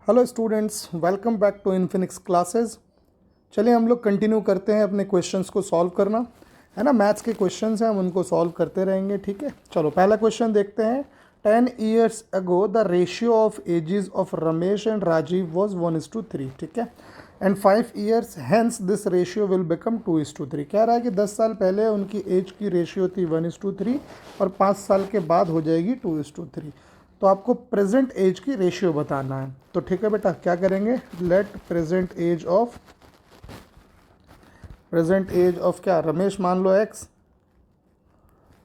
Hello students, welcome back to Infinix classes. चलिए हम लोग कंटिन्यू करते हैं अपने क्वेश्चंस को सॉल्व करना, है ना। मैथ्स के क्वेश्चंस हैं, हम उनको सॉल्व करते रहेंगे, ठीक है। चलो पहला क्वेश्चन देखते हैं। 10 years ago the ratio of ages of Ramesh and Rajeev was 1:3, ठीक है। And 5 years hence this ratio will become 2:3। कह रहा है कि 10 साल पहले उनकी एज की रेशियो थी 1:3 और 5 साल के बाद हो जाएगी 2:3। तो आपको प्रेजेंट एज की रेशियो बताना है। तो ठीक है बेटा, क्या करेंगे, लेट प्रेजेंट एज ऑफ क्या, रमेश मान लो x,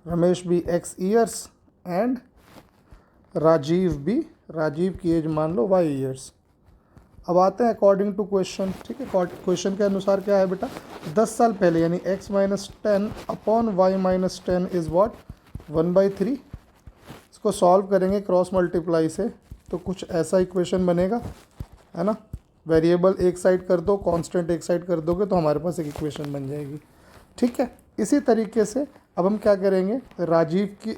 रमेश भी x ईयर्स एंड राजीव की एज मान लो y ईयर्स। अब आते हैं अकॉर्डिंग टू क्वेश्चन, ठीक है। क्वेश्चन के अनुसार क्या है बेटा, 10 साल पहले यानी x minus 10 upon y minus 10 is what 1/3। इसको सॉल्व करेंगे क्रॉस मल्टीप्लाई से तो कुछ ऐसा इक्वेशन बनेगा, है ना। वेरिएबल एक साइड कर दो, कांस्टेंट एक साइड कर दोगे तो हमारे पास एक इक्वेशन बन जाएगी, ठीक है। इसी तरीके से अब हम क्या करेंगे, राजीव की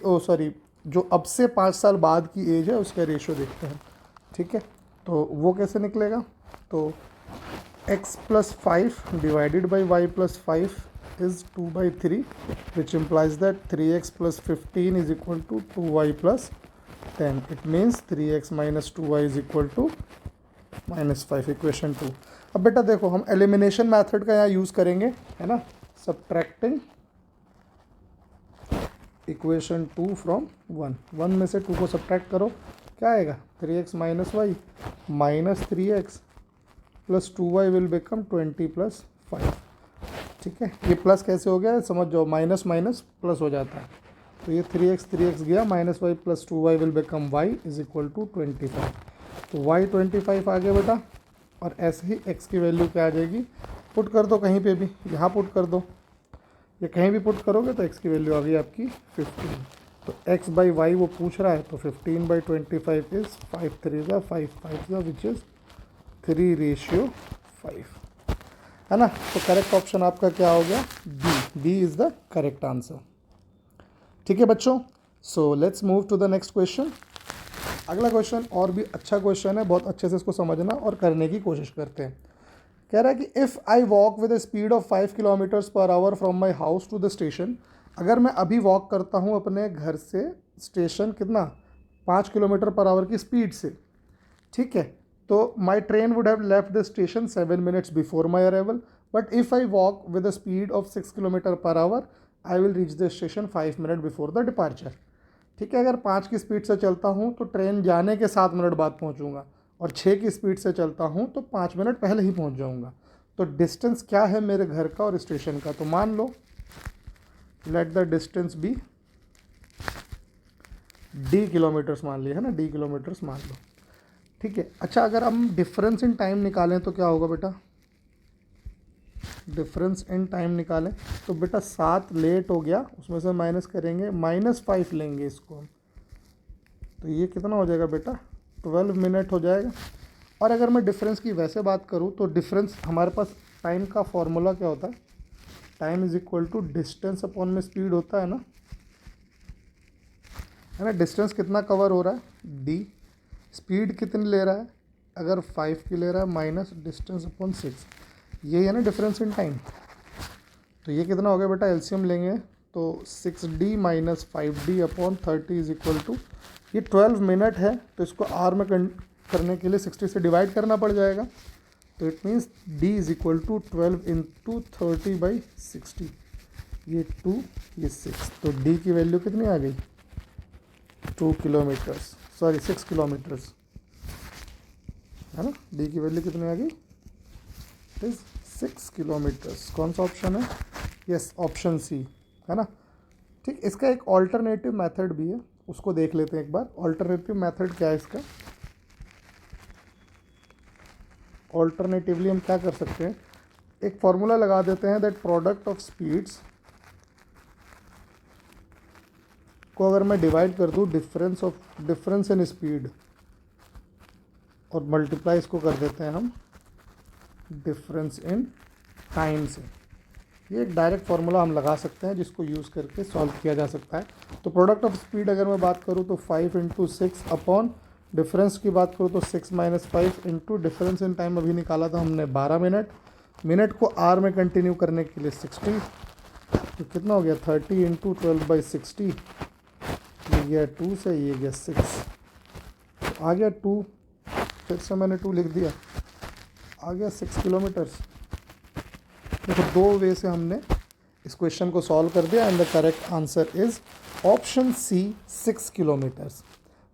जो अब से 5 साल बाद की एज है उसका रेशियो देखते हैं, ठीक है। तो वो कैसे निकलेगा, तो x + 5 divided by y + 5 is 2/3, which implies that 3x + 15 is equal to 2y + 10. It means 3x - 2y is equal to -5, equation 2। अब बेटा देखो, हम एलिमिनेशन मेथड का यहाँ यूज़ करेंगे, है ना। सब्ट्रैक्टिंग इक्वेशन 2 फ्रॉम 1 में से 2 को सब्ट्रैक्ट करो, क्या आएगा, 3x - y -3x + 2y will become 20 + 5, ठीक है। ये प्लस कैसे हो गया समझ जाओ, माइनस माइनस प्लस हो जाता है। तो ये 3x गया, -y + 2y will become y is equal to 25। तो y 25 आ गया बेटा। और ऐसे ही x की वैल्यू क्या आ जाएगी, पुट कर दो कहीं पे भी, यहाँ पुट कर दो या कहीं भी पुट करोगे तो x की वैल्यू आ गई आपकी 15। तो x/y वो पूछ रहा है, तो 15/25 इज 5 3 5 5 विच इज़ 3:5, है ना। तो करेक्ट ऑप्शन आपका क्या हो गया, B is the correct answer, ठीक है बच्चों। So let's move to the next question. अगला क्वेश्चन और भी अच्छा क्वेश्चन है, बहुत अच्छे से इसको समझना और करने की कोशिश करते हैं। कह रहा है कि if I walk with speed of 5 km/h from my house to the station, अगर मैं अभी वॉक करता हूँ अपने घर से स्टेशन कितना, 5 km/h की स्पीड से, ठीक है। तो my train would have left the station 7 minutes before my arrival, but if I walk with the speed of 6 km/h I will reach the station 5 minutes before the departure, ठीक है। अगर 5 की speed से चलता हूँ तो ट्रेन जाने के 7 मिनट बाद पहुँचूँगा, और 6 की स्पीड से चलता हूँ तो 5 मिनट पहले ही पहुँच जाऊँगा। तो डिस्टेंस क्या है मेरे घर का और स्टेशन का, तो मान लो let the distance be d kilometres मान लिया, है ना, d किलोमीटर्स मान लो, ठीक है। अच्छा, अगर हम डिफरेंस इन टाइम निकालें तो क्या होगा बेटा, डिफरेंस इन टाइम निकालें तो बेटा 7 लेट हो गया, उसमें से माइनस करेंगे, -5 लेंगे इसको हम, तो ये कितना हो जाएगा बेटा, 12 मिनट हो जाएगा। और अगर मैं डिफरेंस की वैसे बात करूँ तो डिफरेंस हमारे पास टाइम का फॉर्मूला क्या होता है, time is equal to distance upon में स्पीड होता है ना, है ना। डिस्टेंस कितना कवर हो रहा है, d, स्पीड कितनी ले रहा है, अगर 5 की ले रहा है, माइनस डिस्टेंस अपॉन 6, यही है ना डिफरेंस इन टाइम। तो ये कितना हो गया बेटा, एलसीएम लेंगे तो 6d - 5d upon 30 is equal to, ये 12 मिनट है, तो इसको आर में करने के लिए 60 से डिवाइड करना पड़ जाएगा। तो it means d is equal to 12 × 30/60, ये 2 ये 6, तो d की वैल्यू कितनी आ गई, 6 किलोमीटर्स, है ना। d की वैल्यू कितनी आ गई, इट इज 6 किलोमीटर्स। कौन सा ऑप्शन है, यस ऑप्शन सी, है ना। ठीक, इसका एक ऑल्टरनेटिव मेथड भी है, उसको देख लेते हैं एक बार। ऑल्टरनेटिव मेथड क्या है इसका, ऑल्टरनेटिवली हम क्या कर सकते हैं, एक फॉर्मूला लगा देते हैं दैट प्रोडक्ट ऑफ स्पीड्स को अगर मैं डिवाइड कर दूँ डिफरेंस इन स्पीड और मल्टीप्लाई इसको कर देते हैं हम डिफरेंस इन टाइम से, ये एक डायरेक्ट फार्मूला हम लगा सकते हैं जिसको यूज़ करके सॉल्व किया जा सकता है। तो प्रोडक्ट ऑफ स्पीड अगर मैं बात करूँ तो 5 × 6 अपॉन डिफरेंस की बात करूँ तो 6 minus 5 into difference in time अभी निकाला था हमने 12 मिनट, मिनट को आर में कंटिन्यू करने के लिए 60, तो कितना हो गया 30 इंटू 12/60, ये गया 2 से, ये गया 6, तो आ गया 2, फिर से मैंने 2 लिख दिया, आ गया 6 किलोमीटर्स। देखो 2 वे से हमने इस क्वेश्चन को सॉल्व कर दिया and the correct answer is option C 6 kilometres.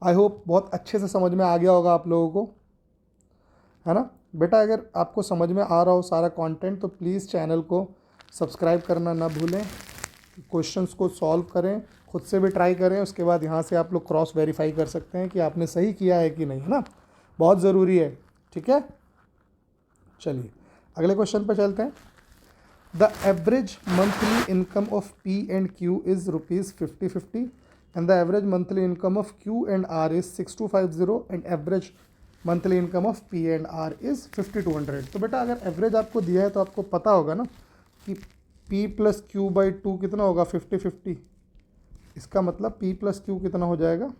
I hope बहुत अच्छे से समझ में आ गया होगा आप लोगों को, है ना बेटा। अगर आपको समझ में आ रहा हो सारा कंटेंट तो प्लीज़ चैनल को सब्सक्राइब करना ना भूलें, क्वेश्चंस को सॉल्व करें, खुद से भी ट्राई करें, उसके बाद यहाँ से आप लोग क्रॉस वेरीफाई कर सकते हैं कि आपने सही किया है कि नहीं, है ना, बहुत ज़रूरी है, ठीक है। चलिए अगले क्वेश्चन पर चलते हैं। The average monthly income of P and Q is ₹50 and the average monthly income of Q and R is 6250 and average monthly income of P and R is 5200। तो बेटा अगर एवरेज आपको दिया है तो आपको पता होगा ना कि P + Q/2 कितना होगा 50-50, इसका मतलब P + Q कितना हो जाएगा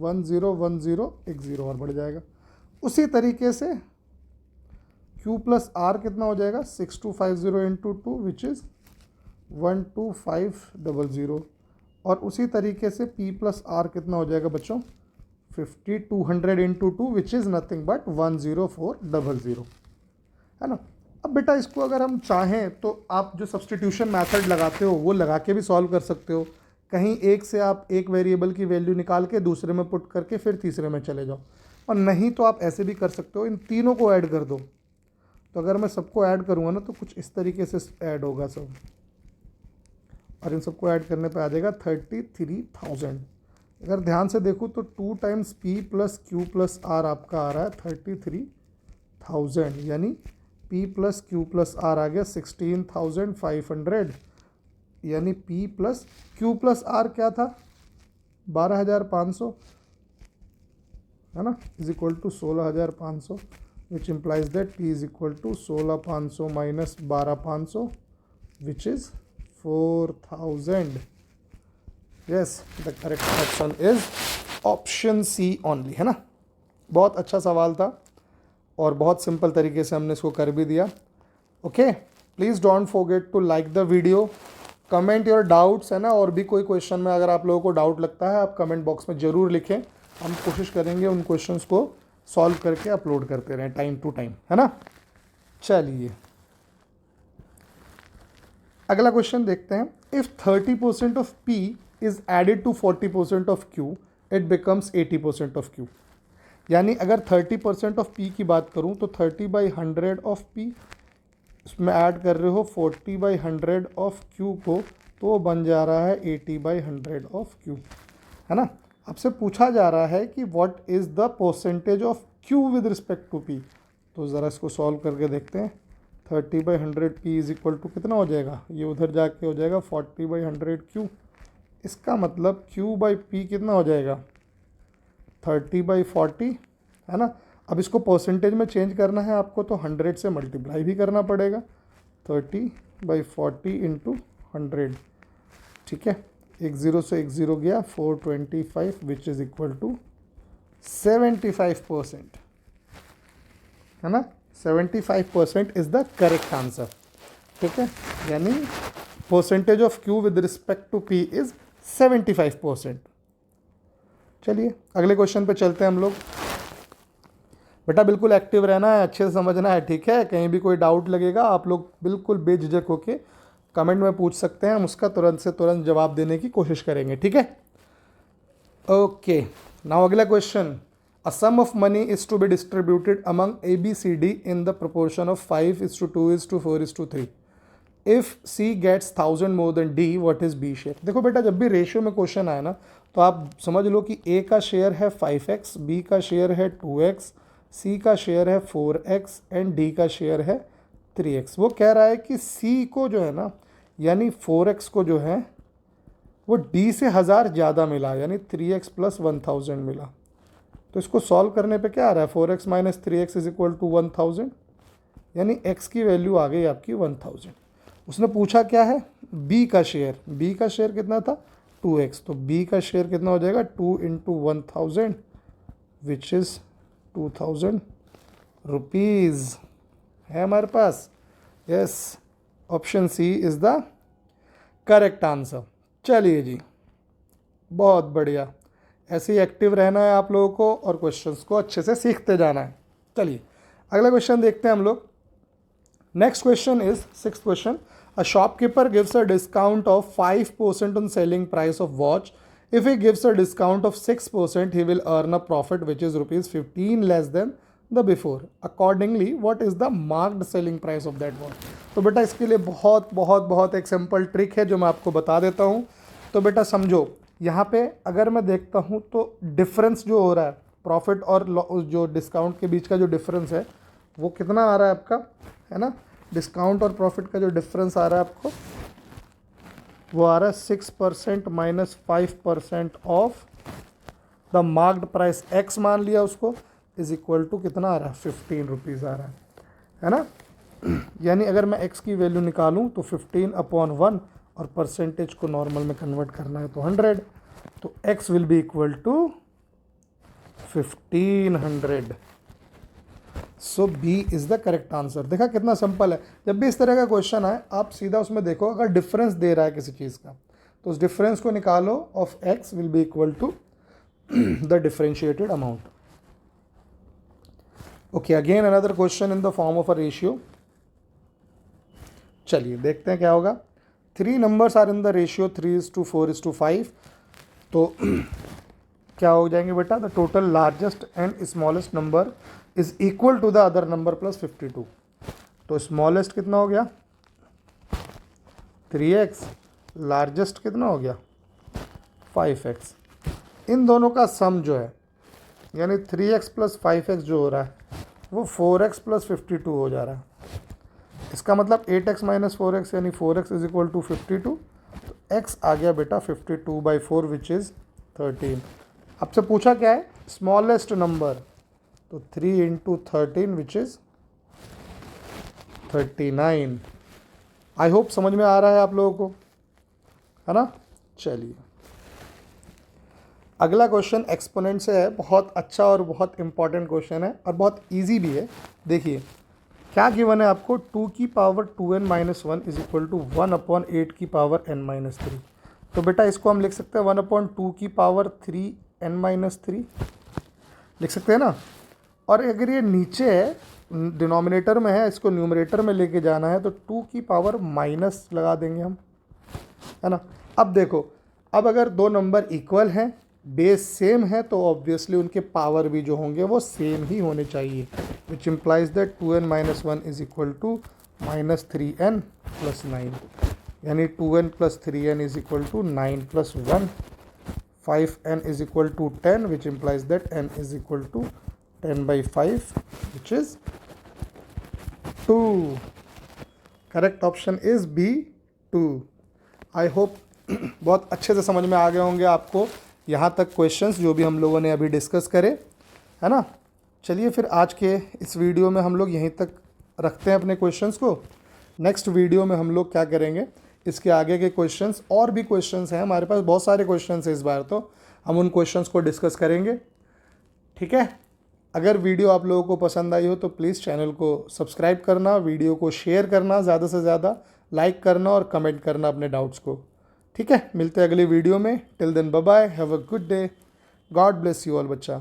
1010 एक 0 और बढ़ जाएगा। उसी तरीके से Q + R कितना हो जाएगा 6250 इंटू 2 विच इज़ 12500, और उसी तरीके से P + R कितना हो जाएगा बच्चों 5200 into 2 which is nothing but 10400, है ना। अब बेटा इसको अगर हम चाहें तो आप जो सब्सटीट्यूशन मेथड लगाते हो वो लगा के भी सॉल्व कर सकते हो। कहीं एक से आप एक वेरिएबल की वैल्यू निकाल के दूसरे में पुट करके फिर तीसरे में चले जाओ, और नहीं तो आप ऐसे भी कर सकते हो, इन तीनों को ऐड कर दो। तो अगर मैं सबको ऐड करूँगा ना तो कुछ इस तरीके से ऐड होगा सब, और इन सबको ऐड करने पे आ जाएगा 33,000। अगर ध्यान से देखूँ तो 2 टाइम्स P + Q + R आपका आ रहा है 33,000, यानी P + Q + R आ गया 16,500, यानी P + Q + R क्या था 12,500, है ना, is equal to 16,500, which implies that P is equal to 16,500 minus 12,500 which is 4,000। Yes, the correct option is option C only, है ना। बहुत अच्छा सवाल था और बहुत सिंपल तरीके से हमने इसको कर भी दिया। Okay, please don't forget to like the video, comment your doubts, है ना, और भी कोई क्वेश्चन में अगर आप लोगों को डाउट लगता है आप कमेंट बॉक्स में ज़रूर लिखें, हम कोशिश करेंगे उन क्वेश्चंस को सॉल्व करके अपलोड करते रहें टाइम टू टाइम, है ना। चलिए अगला क्वेश्चन देखते हैं। If 30% of P is added to 40% of Q it becomes 80% of Q। यानी अगर 30% ऑफ P की बात करूं तो 30/100 ऑफ P, उसमें ऐड कर रहे हो 40/100 ऑफ Q को, तो बन जा रहा है 80/100 ऑफ Q, है ना। आपसे पूछा जा रहा है कि what is the percentage of Q with respect to P। तो ज़रा इसको सॉल्व करके देखते हैं। 30/100 P इज इक्वल टू कितना हो जाएगा, ये उधर जाके हो जाएगा 40/100 Q। इसका मतलब Q/P कितना हो जाएगा 30/40, है ना। अब इसको परसेंटेज में चेंज करना है आपको तो 100 से मल्टीप्लाई भी करना पड़ेगा, 30/40 इंटू 100, ठीक है। एक 0 से एक 0 गया, 425 विच इज़ इक्वल टू 75%, है ना। 75% इज़ द करेक्ट आंसर, ठीक है। यानी percentage of Q with respect to P is 75%। चलिए अगले क्वेश्चन पे चलते हैं हम लोग। बेटा बिल्कुल एक्टिव रहना है, अच्छे से समझना है, ठीक है। कहीं भी कोई डाउट लगेगा आप लोग बिल्कुल बेझिझक होके कमेंट में पूछ सकते हैं, हम उसका तुरंत से तुरंत जवाब देने की कोशिश करेंगे, ठीक है। ओके, नाउ अगला question. A sum of money is to be distributed among A, B, C, D in the proportion of 5:2:4:3. If C gets 1,000 more than D, what is B share? देखो बेटा जब भी रेशियो में question आए ना तो आप समझ लो कि A का शेयर है 5x, B का शेयर है 2x, C का शेयर है 4x एंड D का शेयर है 3x। वो कह रहा है कि C को जो है ना, यानी 4x को जो है वो D से 1000 ज़्यादा मिला, यानी 3x + 1000 मिला। तो इसको सॉल्व करने पे क्या आ रहा है 4x - 3x is equal to 1000, यानी x की वैल्यू आ गई आपकी 1000। उसने पूछा क्या है b का शेयर, b का शेयर कितना था 2x, तो b का शेयर कितना हो जाएगा 2 × 1000 विच इज़ 2000 रुपीज़ है हमारे पास। Yes, option C is the correct answer. चलिए जी, बहुत बढ़िया। ऐसे ही एक्टिव रहना है आप लोगों को और क्वेश्चंस को अच्छे से सीखते जाना है। चलिए अगला क्वेश्चन देखते हैं हम लोग। Next question is 6th question. A shopkeeper gives a discount of 5% on selling price of watch. If he gives a discount of 6%, he will earn a profit which is rupees 15 less than the before. Accordingly, what is the marked selling price of that watch? तो बेटा इसके लिए बहुत बहुत बहुत एक simple trick है जो मैं आपको बता देता हूँ। तो बेटा समझो, यहाँ पे अगर मैं देखता हूँ तो डिफरेंस जो हो रहा है प्रॉफिट और जो डिस्काउंट के बीच का जो डिफरेंस है वो कितना आ रहा है आपका, है ना। डिस्काउंट और प्रॉफिट का जो डिफरेंस आ रहा है आपको वो आ रहा है 6% minus 5% of the marked price x मान लिया उसको, इज इक्वल टू कितना आ रहा है 15 रुपीज़ आ रहा है ना। यानी अगर मैं एक्स की वैल्यू निकालूं तो 15/1 और परसेंटेज को नॉर्मल में कन्वर्ट करना है तो 100, तो x will be equal to 1500। So B is the correct answer. देखा कितना सिंपल है। जब भी इस तरह का क्वेश्चन आए आप सीधा उसमें देखो, अगर डिफरेंस दे रहा है किसी चीज़ का तो उस डिफरेंस को निकालो, of x will be equal to the differentiated amount. Okay, again another question in the form of a ratio. चलिए देखते हैं क्या होगा। 3 numbers are in the ratio 3:4:5। तो क्या हो जाएंगे बेटा, the total largest and smallest number is equal to the other number plus 52। तो स्मॉलेस्ट कितना हो गया 3x, लार्जेस्ट कितना हो गया 5x। इन दोनों का सम जो है यानी 3x प्लस 5x जो हो रहा है वो 4x प्लस 52 हो जा रहा है। इसका मतलब 8x माइनस 4x यानी 4x इज इक्वल टू 52। तो x आ गया बेटा 52/4 विच इज़ 13। आपसे पूछा क्या है स्मॉलेस्ट नंबर, तो 3 into 13 which is 39। I hope समझ में आ रहा है आप लोगों को, है ना। चलिए अगला क्वेश्चन एक्सपोनेंट से है। बहुत अच्छा और बहुत इंपॉर्टेंट क्वेश्चन है और बहुत इजी भी है। देखिए क्या गिवन है आपको, 2 की power 2n-1 is equal to 1/8 की पावर n-3। तो बेटा इसको हम लिख सकते हैं 1/2 की पावर 3n-3 लिख सकते हैं ना। और अगर ये नीचे है डिनोमिनेटर में है, इसको न्यूमरेटर में लेके जाना है तो 2 की पावर माइनस लगा देंगे हम, है ना। अब देखो, अब अगर दो नंबर इक्वल हैं, बेस सेम है, तो ऑब्वियसली उनके पावर भी जो होंगे वो सेम ही होने चाहिए, which implies that 2n-1 is equal to -3n + 9, यानी 2n + 3n is equal to 9 + 1, 5n is equal to 10, which implies that n is equal to 10/5 which is 2. Correct option is B 2। I hope बहुत अच्छे से समझ में आ गए होंगे आपको यहाँ तक क्वेश्चंस जो भी हम लोगों ने अभी डिस्कस करे, है ना। चलिए फिर आज के इस वीडियो में हम लोग यहीं तक रखते हैं अपने क्वेश्चंस को। नेक्स्ट वीडियो में हम लोग क्या करेंगे, इसके आगे के क्वेश्चंस और भी क्वेश्चंस हैं हमारे पास, बहुत सारे क्वेश्चंस हैं इस बार, तो हम उन क्वेश्चंस को डिस्कस करेंगे। ठीक है, अगर वीडियो आप लोगों को पसंद आई हो तो प्लीज़ चैनल को सब्सक्राइब करना, वीडियो को शेयर करना, ज़्यादा से ज़्यादा लाइक करना और कमेंट करना अपने डाउट्स को। ठीक है, मिलते हैं अगले वीडियो में। Till then bye bye, have a good day, God bless you all बच्चा।